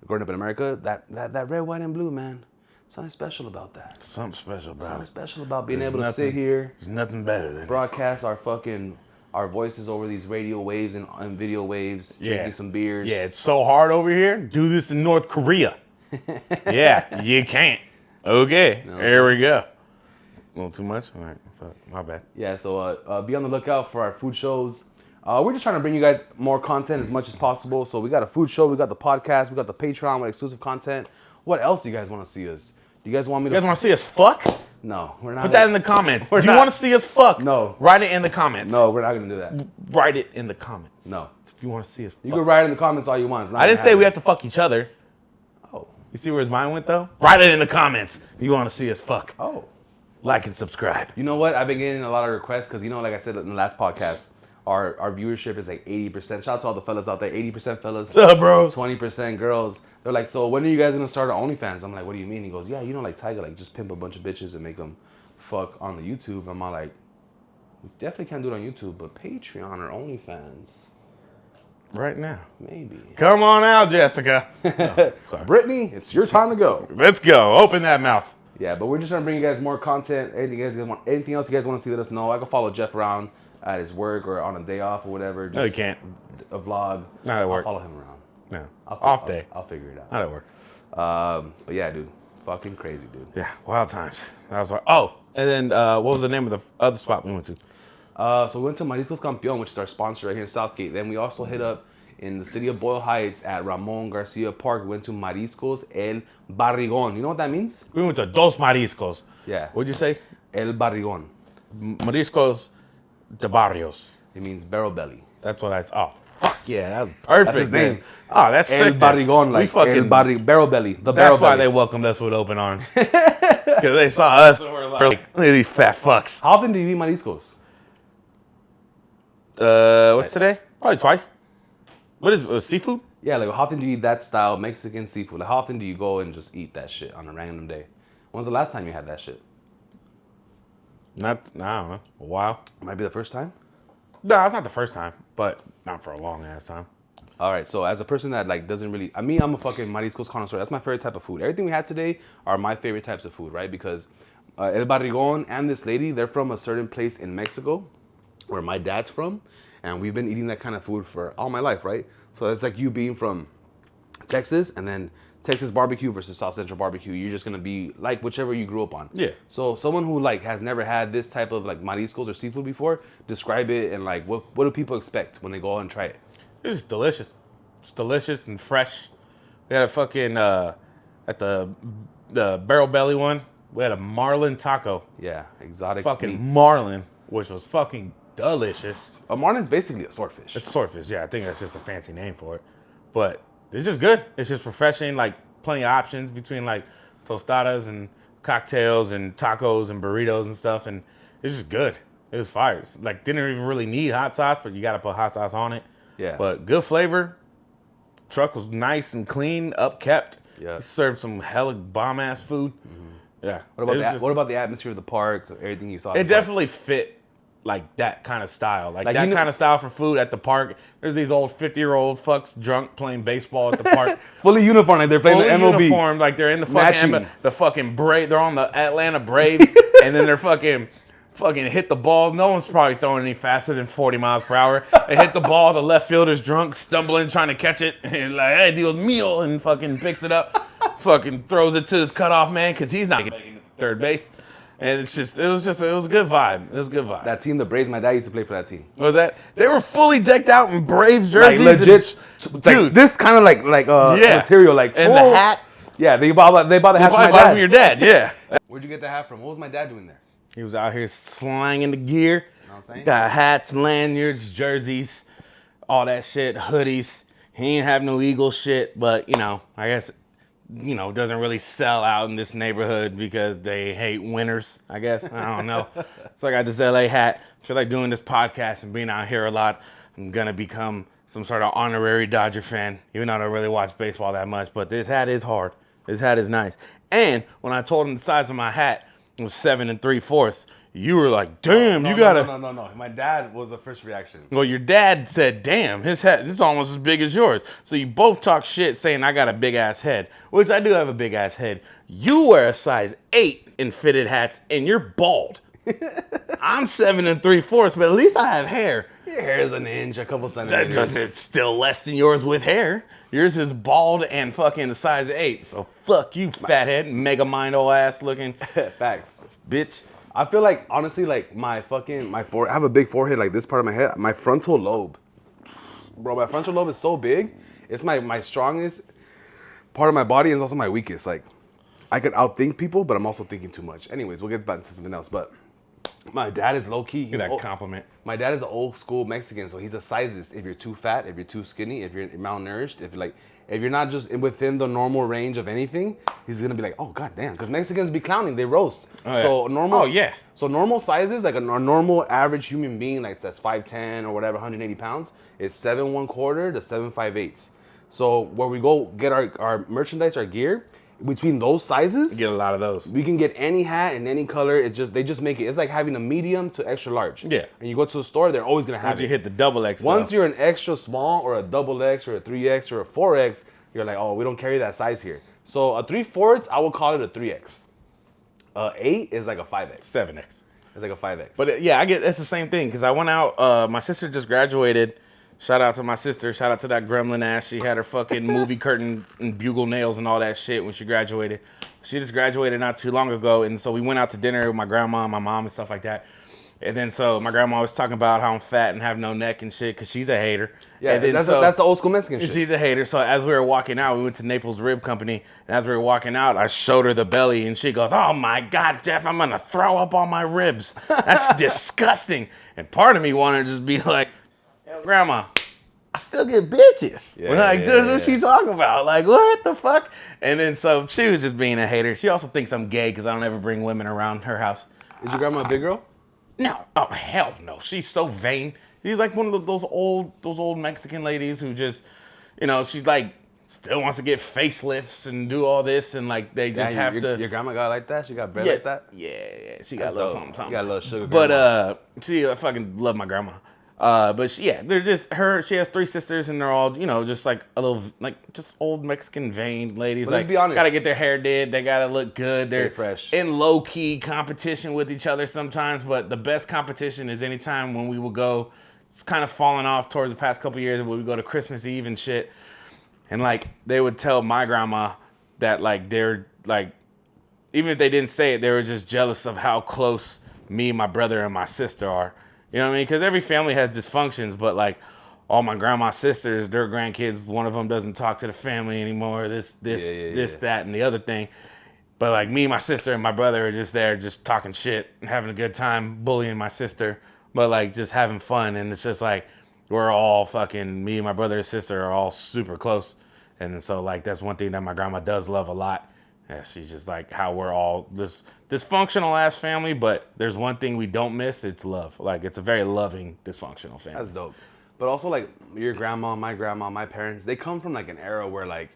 growing up in America, that red, white, and blue, man. Something special about that. Something special, bro. Something special about being There's able to sit here, There's nothing better than it. broadcast our voices over these radio waves and video waves, drinking some beers. Yeah, it's so hard over here. Do this in North Korea. Yeah, you can't. Okay, No, there we go. A little too much? All right, fuck, my bad. Yeah, so be on the lookout for our food shows. We're just trying to bring you guys more content as much as possible. So we got a food show, we got the podcast, we got the Patreon with exclusive content. What else do you guys want to see us? Do you guys want me You to? guys want to see us fuck? No, we're not. Put that in the comments. We're You not- want to see us fuck? No. Write it in the comments. No, we're not gonna do that. Write it in the comments. No. If you want to see us You fuck. can write it in the comments all you want. It's not I didn't gonna say we happen. have to fuck each other. Oh. You see where his mind went though? Write it in the comments if you want to see us fuck. Oh. Like and subscribe. You know what? I've been getting a lot of requests because, you know, like I said in the last podcast, our viewership is like 80%. Shout out to all the fellas out there. 80% fellas, What's up, bros? 20% girls. They're like, so when are you guys going to start an OnlyFans? I'm like, what do you mean? He goes, yeah, you know, like Tiger, like just pimp a bunch of bitches and make them fuck on the YouTube. I'm all like, we definitely can't do it on YouTube, but Patreon or OnlyFans, Right now. maybe. Come on out, Jessica. Oh, sorry. Brittany, it's your time to go. Let's go. Open that mouth. Yeah, but we're just trying to bring you guys more content. Anything else you guys want to see, let us know. I can follow Jeff around at his work or on a day off or whatever. Just No, you can't. A vlog. Not at work. I'll follow him around. No. I'll Off day. I'll figure it out. Not at work. But yeah, dude, fucking crazy, dude. Yeah, wild times. That was like, oh, and then what was the name of the other spot we went to? So we went to Mariscos Campeón, which is our sponsor right here in Southgate. Then we also hit up in the city of Boyle Heights at Ramon Garcia Park. We went to Mariscos El Barrigón. You know what that means? We went to Dos Mariscos. Yeah. What'd you say? El Barrigón. Mariscos de Barrios. It means barrel belly. That's what I. Oh, fuck yeah, that was perfect. That's his man. name. Oh, that's El sick. Barrigón, We like fucking. barrel belly. The barrel That's why belly. they welcomed us with open arms. Because they saw us and were like, look at these fat fucks. How often do you eat mariscos? What's today? Probably twice. What is seafood? Yeah, like how often do you eat that style Mexican seafood? Like how often do you go and just eat that shit on a random day? When's the last time you had that shit? I don't know. A while. Might be the first time. No, it's not the first time, but not for a long ass time. All right, so as a person that like doesn't really, I'm a fucking mariscos connoisseur. That's my favorite type of food. Everything we had today are my favorite types of food, right? Because El Barrigón and this lady, they're from a certain place in Mexico, where my dad's from, and we've been eating that kind of food for all my life, right? So it's like you being from Texas, and then Texas barbecue versus South Central barbecue. You're just gonna be like whichever you grew up on. Yeah. So someone who like has never had this type of like mariscos or seafood before, describe it and like what do people expect when they go out and try it? It's delicious. It's delicious and fresh. We had a fucking at the barrel belly one. We had a marlin taco. Yeah, exotic Fucking meats. marlin, which was fucking delicious. A marlin's basically a swordfish. It's swordfish. Yeah, I think that's just a fancy name for it. But it's just good. It's just refreshing. Like plenty of options between like tostadas and cocktails and tacos and burritos and stuff. And it's just good. It was fire. It's like didn't even really need hot sauce, but you got to put hot sauce on it. Yeah. But good flavor. Truck was nice and clean, upkept. Yeah. He served some hella bomb ass food. Yeah. What about It was just- what about the atmosphere of the park? Everything you saw. at It the park? definitely fit like that kind of style. Like Like, that you know- kind of style for food at the park. There's these old 50-year-old fucks drunk playing baseball at the park. fully uniform, like they're playing Fully the MLB. uniformed, like they're in the Matching. fucking they're on the Atlanta Braves, and then they're fucking hit the ball. No one's probably throwing any faster than 40 miles per hour. They hit the ball, the left fielder's drunk, stumbling, trying to catch it, and like, hey, Dios mío, and fucking picks it up, fucking throws it to his cutoff man, because he's not making it to third base. And it was a good vibe. It was a good vibe. That team, the Braves, my dad used to play for that team. What was that? They were fully decked out in Braves Like jerseys. legit, and, like, dude, this kind of like material, like and full- the hat. Yeah, they bought the hat for Probably my bought dad. from your dad, yeah. Where'd you get the hat from? What was my dad doing there? He was out here slanging the gear. Know what I'm saying? Got hats, lanyards, jerseys, all that shit, hoodies. He ain't have no Eagle shit, but I guess doesn't really sell out in this neighborhood because they hate winners, I guess. I don't know. So I got this LA hat. I feel like doing this podcast and being out here a lot, I'm gonna become some sort of honorary Dodger fan, even though I don't really watch baseball that much. But this hat is hard. This hat is nice. And when I told him the size of my hat was 7 3/4, you were like, damn, you gotta. No. My dad was the first reaction. Well, your dad said, damn, his head is almost as big as yours. So you both talk shit saying I got a big ass head, which I do have a big ass head. You wear a size 8 in fitted hats and you're bald. I'm 7 3/4, but at least I have hair. Your hair is an inch, a couple centimeters. It's still less than yours with hair. Yours is bald and fucking a size 8. So fuck you, fathead, mega mind old ass looking Facts. bitch. I feel like, honestly, like my forehead, I have a big forehead, like this part of my head. My frontal lobe. Bro, my frontal lobe is so big. It's my strongest part of my body and it's also my weakest. Like, I could outthink people, but I'm also thinking too much. Anyways, we'll get back to something else. But my dad is low key. Get that compliment. My dad is an old school Mexican, so he's a sizes. If you're too fat, if you're too skinny, if you're malnourished, if you're not just within the normal range of anything, he's gonna be like, oh god damn, because Mexicans be clowning, they roast. Oh, yeah. So normal. Oh, yeah. So normal sizes, like a normal average human being, like that's 5'10" or whatever, 180 pounds, is 7 1/4 to 7 5/8. So where we go get our merchandise, our gear, between those sizes, Get a lot of those. we can get any hat in any color. They just make it. It's like having a medium to extra large. Yeah. And you go to the store, they're always gonna have Once it. you hit the double X. Once you're an extra small or a double X or a 3X or a 4X, you're like, oh, we don't carry that size here. So a 3/4, I would call it a 3X. 8 is like a 5X. 7X. It's like a 5X. But yeah, I get that's the same thing because I went out. My sister just graduated. Shout out to my sister. Shout out to that gremlin ass. She had her fucking movie curtain and bugle nails and all that shit when she graduated. She just graduated not too long ago, and so we went out to dinner with my grandma and my mom and stuff like that. And then so my grandma was talking about how I'm fat and have no neck and shit because she's a hater. yeah, and then that's the old school Mexican shit. She's a hater. So as we were walking out, we went to Naples Rib Company, and as we were walking out, I showed her the belly, and she goes, "Oh my God, Jeff, I'm gonna throw up on my ribs. That's disgusting." And part of me wanted to just be like, "Yo, Grandma, I still get bitches." Yeah, Like, yeah, that's yeah, what she's talking about. Like, what the fuck? And then so she was just being a hater. She also thinks I'm gay because I don't ever bring women around her house. Is your grandma a big girl? No, oh hell no. She's so vain. She's like one of those old Mexican ladies who just, she's like still wants to get facelifts and do all this and like they just have to. Your grandma got like that? She got bread like that? Yeah. She got a That's little dope. something. You got a little sugar But grandma. she I fucking love my grandma. But they're just her. She has 3 sisters, and they're all just like a little just old Mexican vain ladies. But let's Like, be honest. gotta get their hair did. They gotta look good. They're fresh. in low key competition with each other sometimes. But the best competition is anytime when we will go, kind of falling off towards the past couple years, when we go to Christmas Eve and shit, and like they would tell my grandma that like they're like, even if they didn't say it, they were just jealous of how close me, my brother, and my sister are. You know what I mean? Because every family has dysfunctions, but like all my grandma's sisters, their grandkids, one of them doesn't talk to the family anymore. This, that, and the other thing. But like me, my sister, and my brother are just there, just talking shit and having a good time, bullying my sister, but like just having fun. And it's just like we're all fucking, me and my brother and sister are all super close. And so like that's one thing that my grandma does love a lot. Yeah, she's just like how we're all this dysfunctional ass family, but there's one thing we don't miss, it's love. Like it's a very loving, dysfunctional family. That's dope. But also like your grandma, my parents, they come from like an era where like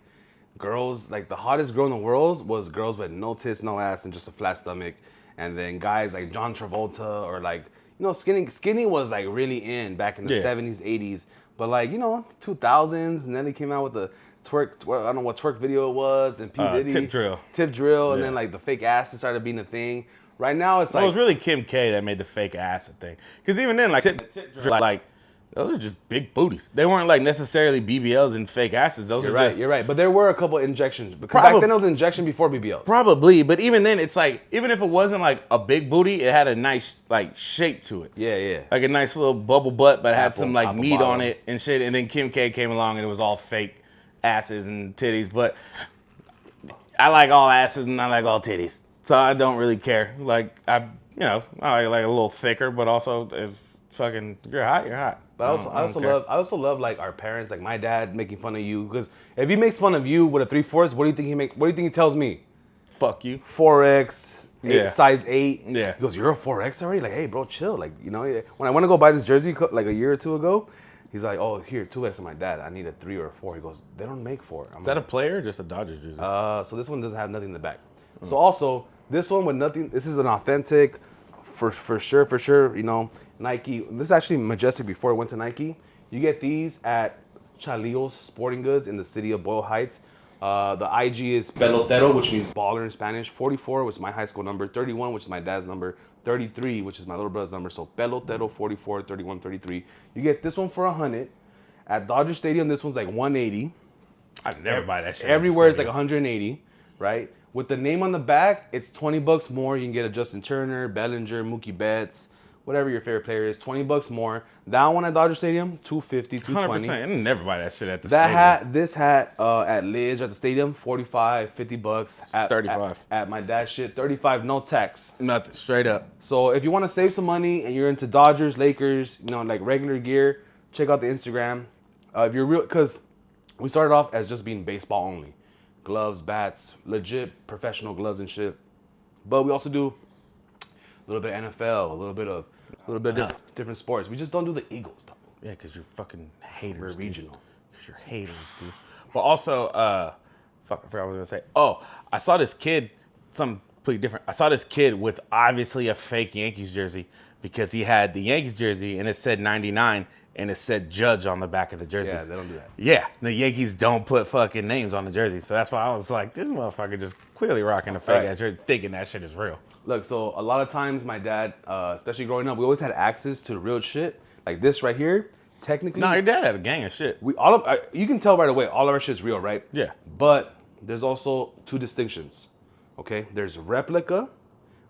girls, like the hottest girl in the world was girls with no tits, no ass, and just a flat stomach. And then guys like John Travolta or like, skinny was like really in back in the 70s, 80s. But like, 2000s, and then they came out with the twerk, I don't know what twerk video it was, and P. Diddy. Tip drill, and then like the fake asses started being a thing. Right now it's like... Well, it was really Kim K that made the fake ass a thing. Because even then, like, tip drill, like, those are just big booties. They weren't like necessarily BBLs and fake asses. Those are just... You're right. But there were a couple injections. Because back then it was an injection before BBLs. Probably. But even then, it's like, even if it wasn't like a big booty, it had a nice like shape to it. Yeah. Like a nice little bubble butt, but it had some like meat on it and shit. And then Kim K came along and it was all fake asses and titties. But I like all asses and I like all titties. So I don't really care. Like, I like a little thicker, but also if fucking you're hot, you're hot. But I also love like our parents, like my dad making fun of you, because if he makes fun of you with a 3/4, what do you think he tells me? Fuck you. 4X, size 8. Yeah. He goes, you're a 4X already? Like, hey bro, chill. Like, when I went to go buy this jersey like a year or two ago, he's like, oh, here, 2X. And my dad, I need a 3 or a 4. He goes, they don't make 4. Is that a player or just a Dodgers jersey? So this one doesn't have nothing in the back. So also, this one with nothing, this is an authentic, for sure, Nike. This is actually Majestic before it went to Nike. You get these at Chalillo's Sporting Goods in the city of Boyle Heights. The IG is pelotero, which means baller in Spanish. 44, which is my high school number. 31, which is my dad's number. 33, which is my little brother's number. So pelotero, 44, 31, 33. You get this one for $100. At Dodger Stadium, this one's like $180. I'd never buy that shit. Everywhere it's like $180, right? With the name on the back, it's $20 more. You can get a Justin Turner, Bellinger, Mookie Betts, whatever your favorite player is. $20 more. That one at Dodger Stadium, $250, $220. 100%. I'd never buy that shit at the stadium. This hat at Liz at the stadium, $45, $50. At, $35. At my dad's shit, $35, no tax. Nothing, straight up. So if you want to save some money and you're into Dodgers, Lakers, like regular gear, check out the Instagram. If you're real, because we started off as just being baseball only. Gloves, bats, legit professional gloves and shit. But we also do a little bit of NFL, a little bit of different sports. We just don't do the Eagles stuff. Yeah, because you're fucking haters. We're regional. Because you're haters, dude. But also, I forgot what I was gonna say. Oh, I saw this kid, something completely different. I saw this kid with obviously a fake Yankees jersey because he had the Yankees jersey and it said 99 and it said Judge on the back of the jerseys. Yeah, they don't do that. Yeah, the Yankees don't put fucking names on the jersey. So that's why I was like, this motherfucker just clearly rocking a fake ass jersey, thinking that shit is real. Look, so a lot of times my dad, especially growing up, we always had access to real shit. Like this right here, technically. No, your dad had a gang of shit. You can tell right away, all of our shit's real, right? Yeah. But there's also two distinctions, okay? There's replica.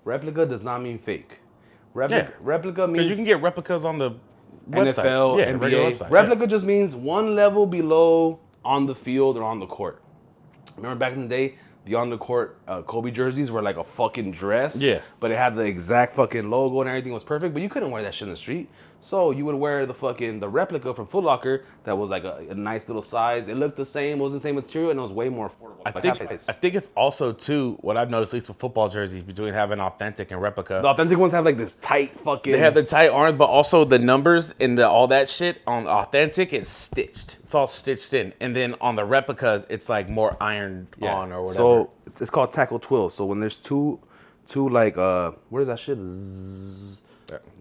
Replica does not mean fake. Replica means... Because you can get replicas on the website. NFL, NBA. Website. Replica just means one level below on the field or on the court. Remember back in the day, the on the court Kobe jerseys were like a fucking dress. Yeah. But it had the exact fucking logo and everything was perfect, but you couldn't wear that shit in the street. So you would wear the replica from Foot Locker that was like a nice little size. It looked the same, it was the same material, and it was way more affordable. I think it's also too what I've noticed, at least with football jerseys, between having authentic and replica. The authentic ones have like this tight fucking. They have the tight arms, but also the numbers and all that shit on authentic is stitched. It's all stitched in, and then on the replicas, it's like more ironed on or whatever. So it's called tackle twill. So when there's two like what is that shit? Zzz,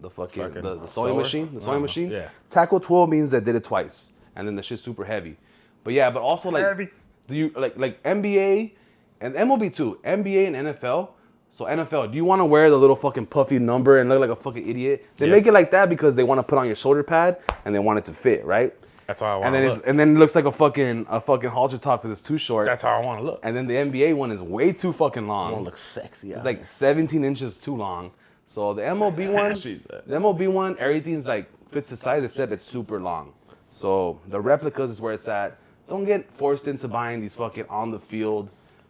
the fucking the sewing machine. The sewing machine. Yeah. Tackle twill means they did it twice, and then the shit's super heavy. But also like heavy. Do you like NBA and MLB too? NBA and NFL. So NFL, do you want to wear the little fucking puffy number and look like a fucking idiot? They make it like that because they want to put on your shoulder pad and they want it to fit, right? That's how I want to look. And then it looks like a fucking halter top because it's too short. That's how I want to look. And then the NBA one is way too fucking long. I want to look sexy. It's like 17 inches too long. So the MLB one, everything's like fits the size except it's super long. So the replicas is where it's at. Don't get forced into buying these fucking on the field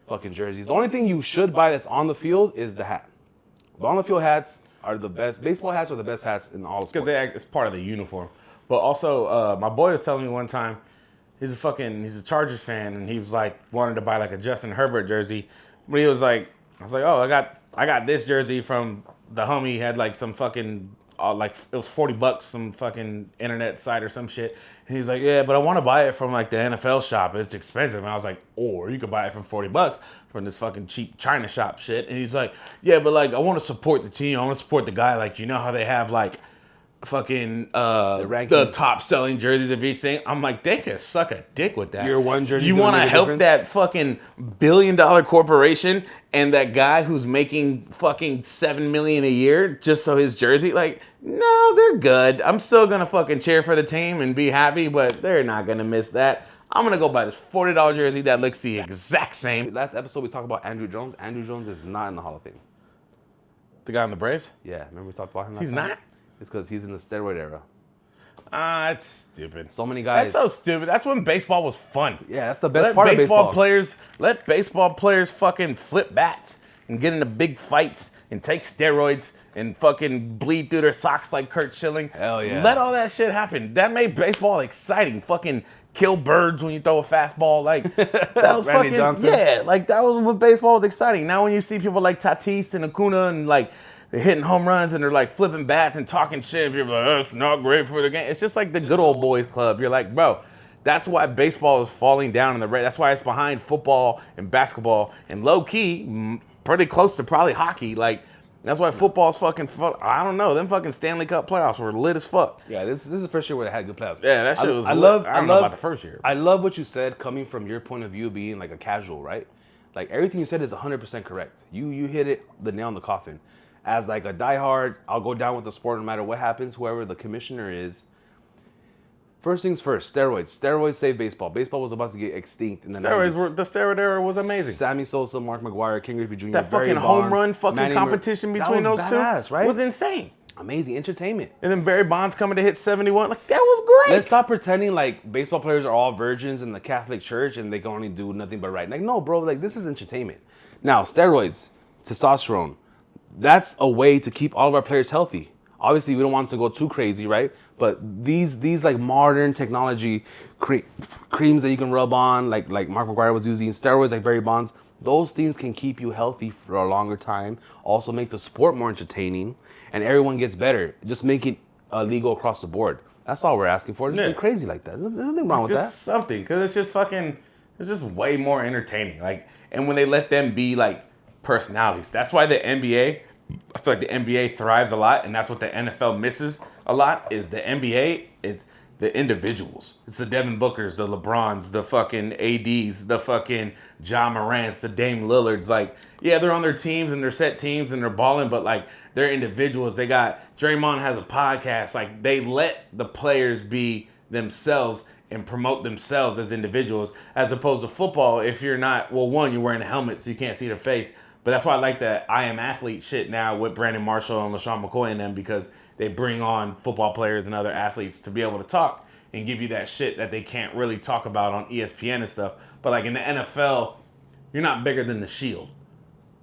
fucking jerseys. The only thing you should buy that's on the field is the hat. The on the field hats are the best. Baseball hats are the best hats in all of sports. Because it's part of the uniform. But also, my boy was telling me one time, he's a Chargers fan, and he was like wanted to buy like a Justin Herbert jersey, but I was like, oh, I got this jersey from the homie. He had like some fucking like it was $40, some fucking internet site or some shit. And he's like, yeah, but I want to buy it from like the NFL shop. It's expensive. And I was like, or you could buy it from $40 from this fucking cheap China shop shit. And he's like, yeah, but like I want to support the team. I want to support the guy. Like, you know how they have like fucking the top selling jerseys of each thing. I'm like, they could suck a dick with that. Your one jersey. You want to help that fucking $1 billion corporation and that guy who's making fucking $7 million a year just so his jersey? Like, no, they're good. I'm still gonna fucking cheer for the team and be happy, but they're not gonna miss that. I'm gonna go buy this $40 jersey that looks the exact same. Last episode we talked about Andrew Jones. Andrew Jones is not in the Hall of Fame. The guy on the Braves? Yeah, remember we talked about him last He's time? not? It's because he's in the steroid era. That's stupid. So many guys. That's so stupid. That's when baseball was fun. Yeah, that's the best part of baseball. Let baseball players fucking flip bats and get into big fights and take steroids and fucking bleed through their socks like Kurt Schilling. Hell yeah. Let all that shit happen. That made baseball exciting. Fucking kill birds when you throw a fastball. Like, that was Randy fucking, Johnson. yeah, like that was what baseball was exciting. Now when you see people like Tatis and Acuna and like, they're hitting home runs and they're like flipping bats and talking shit. People are like, that's not great for the game. It's just like the good old boys club. You're like, bro, that's why baseball is falling down in the rate. That's why it's behind football and basketball and low key, pretty close to probably hockey. Like, that's why football's fucking, I don't know. Them fucking Stanley Cup playoffs were lit as fuck. Yeah, this is the first year where they had good playoffs. Yeah, that shit was lit. I don't know about the first year. I love what you said coming from your point of view being like a casual, right? Like everything you said is 100% correct. You hit it the nail in the coffin. As like a diehard, I'll go down with the sport no matter what happens, whoever the commissioner is. First things first, steroids. Steroids saved baseball. Baseball was about to get extinct in the 90s. The steroid era was amazing. Sammy Sosa, Mark McGwire, King Griffey Jr., That Barry fucking home Bonds, run fucking Manny competition between those badass, two right? was insane. Amazing entertainment. And then Barry Bonds coming to hit 71. Like, that was great. Let's stop pretending like baseball players are all virgins in the Catholic Church and they can only do nothing but right. Like, no, bro, like this is entertainment. Now, steroids, testosterone, that's a way to keep all of our players healthy. Obviously, we don't want to go too crazy, right? But these like modern technology creams that you can rub on, like Mark McGwire was using, steroids like Barry Bonds, those things can keep you healthy for a longer time. Also make the sport more entertaining, and everyone gets better. Just make it legal across the board. That's all we're asking for. Just be crazy like that. There's nothing wrong with that. Just something, because it's just fucking, it's just way more entertaining. Like, and when they let them be like personalities, that's why the NBA, I feel like the NBA thrives a lot, and that's what the NFL misses a lot, is the NBA, it's the individuals. It's the Devin Bookers, the LeBrons, the fucking ADs, the fucking Ja Morants, the Dame Lillards. Like, yeah, they're on their teams and they're set teams and they're balling, but like, they're individuals. They got, Draymond has a podcast. Like, they let the players be themselves and promote themselves as individuals, as opposed to football. If you're not, well, one, you're wearing a helmet so you can't see their face. But that's why I like that I Am Athlete shit now with Brandon Marshall and LaShawn McCoy and them, because they bring on football players and other athletes to be able to talk and give you that shit that they can't really talk about on ESPN and stuff. But like in the NFL, you're not bigger than the Shield,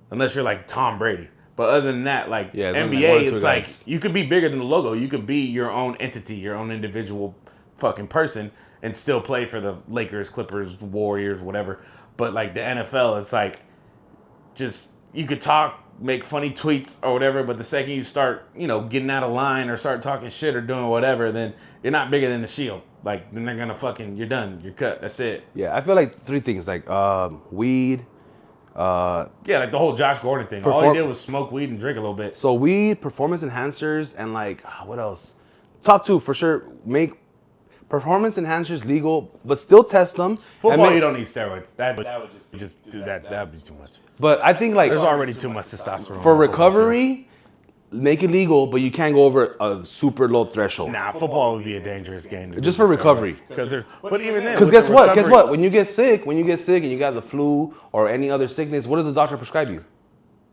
unless you're like Tom Brady. But other than that, like NBA, it's like you could be bigger than the logo. You could be your own entity, your own individual fucking person, and still play for the Lakers, Clippers, Warriors, whatever. But like the NFL, it's like, just, you could talk, make funny tweets or whatever, but the second you start, you know, getting out of line or start talking shit or doing whatever, then you're not bigger than the Shield. Like, then they're gonna fucking, you're done, you're cut, that's it. Yeah, I feel like three things, like weed. Yeah, like the whole Josh Gordon thing. All he did was smoke weed and drink a little bit. So weed, performance enhancers, and like, what else? Top two for sure. Make performance enhancers legal, but still test them. Football, you don't need steroids. That would just do that. That would be too much. But I think like There's already too much testosterone. For recovery, make it legal, but you can't go over a super low threshold. Nah, football would be a dangerous game. Just for recovery. But even then, because guess what? Guess what? When you get sick and you got the flu or any other sickness, what does the doctor prescribe you?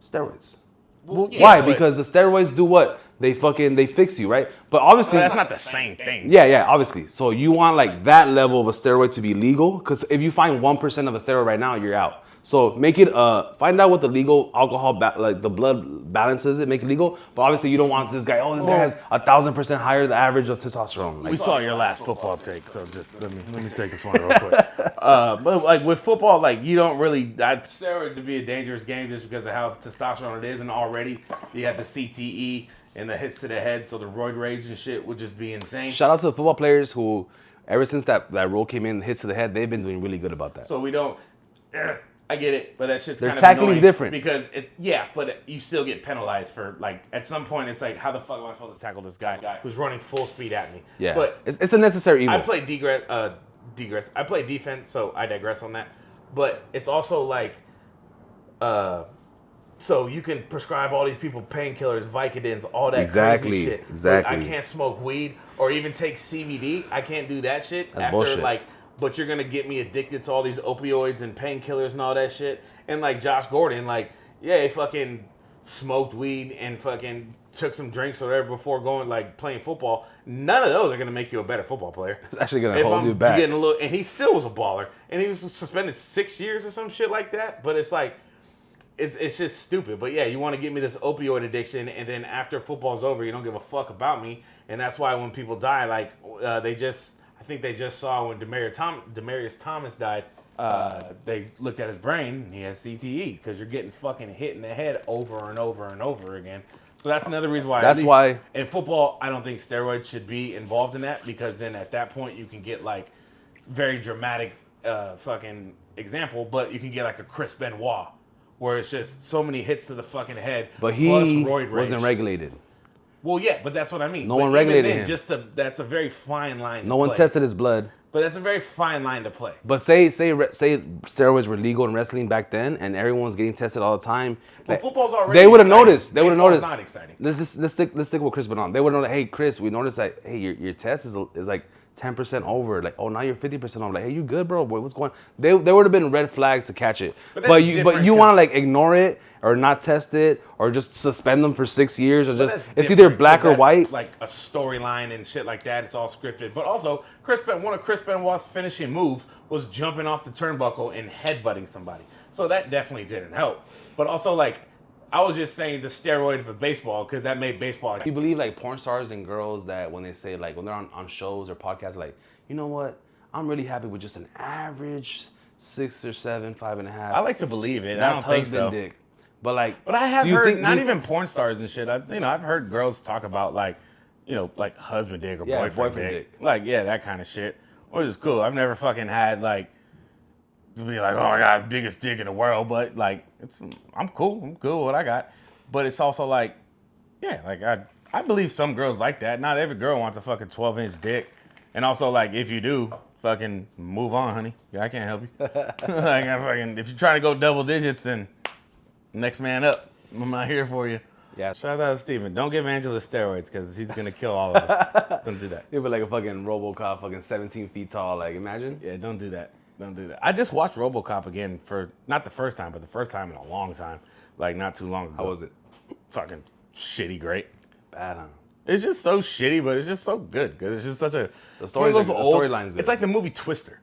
Steroids. Well, yeah, why? Because the steroids do what? They fix you, right? But obviously that's not the same thing. Yeah, obviously. So you want like that level of a steroid to be legal, because if you find 1% of a steroid right now, you're out. So make it find out what the legal alcohol like the blood balances it, make it legal. But obviously you don't want this guy. Oh, this guy has 1,000% higher the average of testosterone. Like, we saw your last football take, so just let me take this one real quick. But like with football, like you don't really, steroids would be a dangerous game just because of how testosterone it is, and already you have the CTE and the hits to the head, so the roid rage and shit would just be insane. Shout out to the football players who, ever since that rule came in, hits to the head, they've been doing really good about that. So we don't. I get it, but that shit's They're kind of tackling annoying different. because but you still get penalized for like at some point it's like how the fuck am I supposed to tackle this guy who's running full speed at me? Yeah, but it's a necessary evil. I play digress. I play defense, so I digress on that. But it's also like, so you can prescribe all these people painkillers, Vicodins, all that crazy shit. Exactly. But I can't smoke weed or even take CBD. I can't do that shit. That's bullshit. But you're gonna get me addicted to all these opioids and painkillers and all that shit. And like Josh Gordon, like, yeah, he fucking smoked weed and fucking took some drinks or whatever before going like playing football. None of those are gonna make you a better football player. It's actually gonna hold you back. And he still was a baller, and he was suspended 6 years or some shit like that. But it's like, it's just stupid. But yeah, you want to give me this opioid addiction, and then after football's over, you don't give a fuck about me, and that's why when people die, like I think they just saw when Demarius Thomas died. They looked at his brain, and he has CTE because you're getting fucking hit in the head over and over and over again. So that's another reason why. That's why in football, I don't think steroids should be involved in that, because then at that point you can get like very dramatic fucking example, but you can get like a Chris Benoit where it's just so many hits to the fucking head. But he plus roid rage. wasn't regulated. Well, yeah, but that's what I mean. No But one even regulated then, him. That's a very fine line. No one tested his blood. But that's a very fine line to play. But say steroids were legal in wrestling back then, and everyone was getting tested all the time. Well, football's already. They would have exciting. noticed. They would have noticed. Not exciting. Let's stick with Chris Benoit. They would know that. Hey, Chris, we noticed that. Hey, your test is like 10% over. Like, oh, now you're 50% over. Like, hey, you good, bro? What's going on? They would have been red flags to catch it. But you want to like ignore it or not test it or just suspend them for 6 years or just it's either black or white. Like a storyline and shit like that. It's all scripted. But also, one of Chris Benoit's finishing moves was jumping off the turnbuckle and headbutting somebody. So that definitely didn't help. But also, like, I was just saying the steroids for baseball because that made baseball. Do you believe like porn stars and girls that when they say like when they're on shows or podcasts, like, you know what? I'm really happy with just an average 6 or 7, 5.5. I like to believe it. That's I don't think so. dick. But like, but I have heard even porn stars and shit. I've heard girls talk about like husband dick or boyfriend dick. Like, yeah, that kind of shit. Which is cool. I've never fucking had like to be like, oh my god, biggest dick in the world. But like, I'm cool. I'm cool with what I got. But it's also like, yeah, like I believe some girls like that. Not every girl wants a fucking 12-inch dick. And also, like, if you do, fucking move on, honey. Yeah, I can't help you. If you're trying to go double digits, then next man up. I'm not here for you. Yeah. Shout out to Steven. Don't give Angela steroids because he's going to kill all of us. Don't do that. You'll be like a fucking RoboCop, fucking 17 feet tall. Like, imagine. Yeah, don't do that. Don't do that. I just watched RoboCop again for, not the first time, but the first time in a long time. Like, not too long ago. How was it? Fucking shitty great. Bad, huh? It's just so shitty, but it's just so good because it's just such a. The storyline's good. It's like the movie Twister.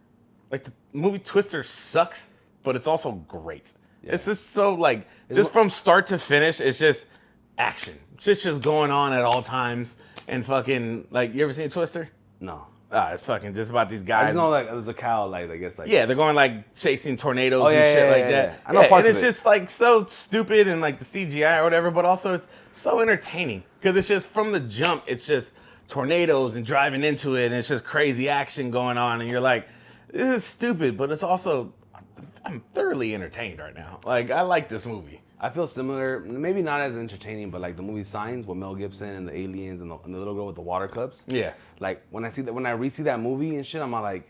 Like the movie Twister sucks, but it's also great. Yeah. It's just so like from start to finish, it's just action. Shit's just going on at all times, and fucking like, you ever seen Twister? No. It's fucking just about these guys. I just know like there's a cow like I guess like. Yeah, they're going like chasing tornadoes and shit like that. I know parts and it's of it. just like so stupid and like the CGI or whatever, but also it's so entertaining because it's just from the jump. It's just tornadoes and driving into it, and it's just crazy action going on, and you're like, this is stupid, but it's also I'm thoroughly entertained right now. Like, I like this movie. I feel similar, maybe not as entertaining, but like the movie Signs with Mel Gibson and the aliens and the little girl with the water cups. Yeah. Like when I re-see that movie and shit, I'm like,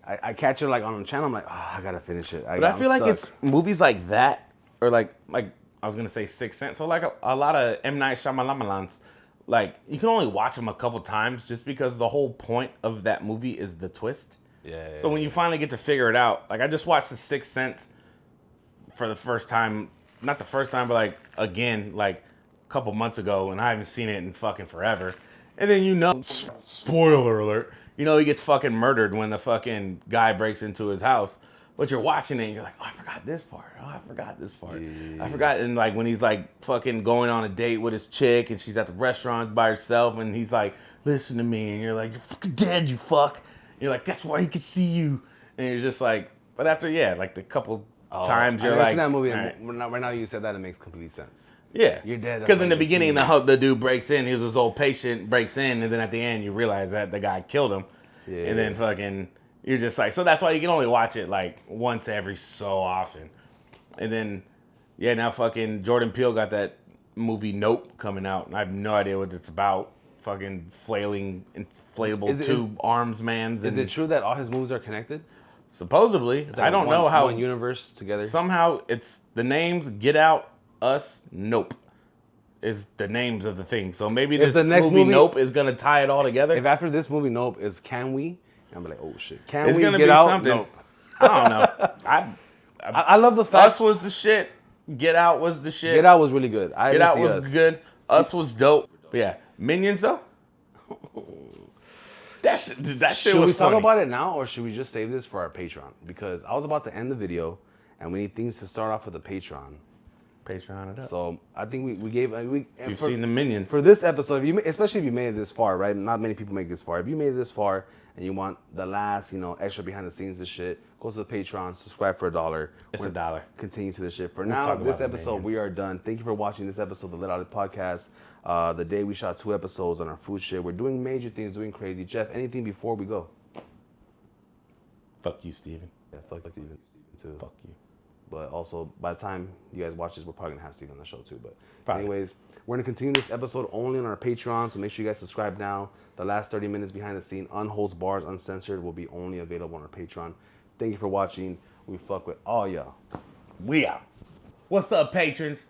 I catch it like on the channel. I'm like, oh, I gotta finish it. But I feel like it's movies like that, or like I was gonna say Sixth Sense. So like a lot of M. Night Shyamalan's, like you can only watch them a couple times just because the whole point of that movie is the twist. Yeah. So when you finally get to figure it out, like I just watched The Sixth Sense for the first time. Not the first time, but like again, like a couple months ago, and I haven't seen it in fucking forever. And then spoiler alert, he gets fucking murdered when the fucking guy breaks into his house. But you're watching it and you're like, oh, I forgot this part. Oh, I forgot this part. Yeah. I forgot. And like when he's like fucking going on a date with his chick and she's at the restaurant by herself and he's like, listen to me. And you're like, you're fucking dead, you fuck. And you're like, that's why he could see you. And you're just like, but after, like the couple times you're like. I've seen that movie. right. And right now you said that, it makes complete sense. Yeah. You're dead. Because in the beginning, the dude breaks in. He was his old patient, breaks in, and then at the end, you realize that the guy killed him. Yeah. And then fucking, you're just like, so that's why you can only watch it like once every so often. And then, yeah, now fucking Jordan Peele got that movie Nope coming out, and I have no idea what it's about. Fucking flailing, inflatable tube arms mans. Is it true that all his movies are connected? Supposedly. I don't know how. One universe together? Somehow it's the names Get Out, Us, Nope is the names of the thing. So maybe this the next movie movie- Nope is going to tie it all together. If after this movie, Nope, is Can We? I'm like, oh shit. Can It's we going to get be out? something. Nope. I don't know. I love the fact Us was the shit. Get Out was the shit. Get Out was really good. Get Out was good. Us was dope. But yeah, Minions though. That shit Should was we talk funny. about it now, or should we just save this for our Patreon? Because I was about to end the video, and we need things to start off with the Patreon. Patreon it up. So I think we gave. If you've seen the Minions. For this episode, especially if you made it this far, right? Not many people make it this far. If you made it this far and you want the last, extra behind the scenes and shit, go to the Patreon, subscribe for $1. It's $1. Continue to the shit. For We'll now, talk this about the episode, we Minions. are done. Thank you for watching this episode of the Let Out It Podcast. The day we shot 2 episodes on our food shit. We're doing major things, doing crazy. Jeff, anything before we go? Fuck you, Steven. Yeah, fuck Steven too. Fuck you. But also, by the time you guys watch this, we're probably gonna have Steve on the show too. But Probably. anyways, we're gonna continue this episode only on our Patreon, so make sure you guys subscribe now. The last 30 minutes behind the scene, unholds bars, uncensored, will be only available on our Patreon. Thank you for watching. We fuck with all y'all. We out. What's up, patrons?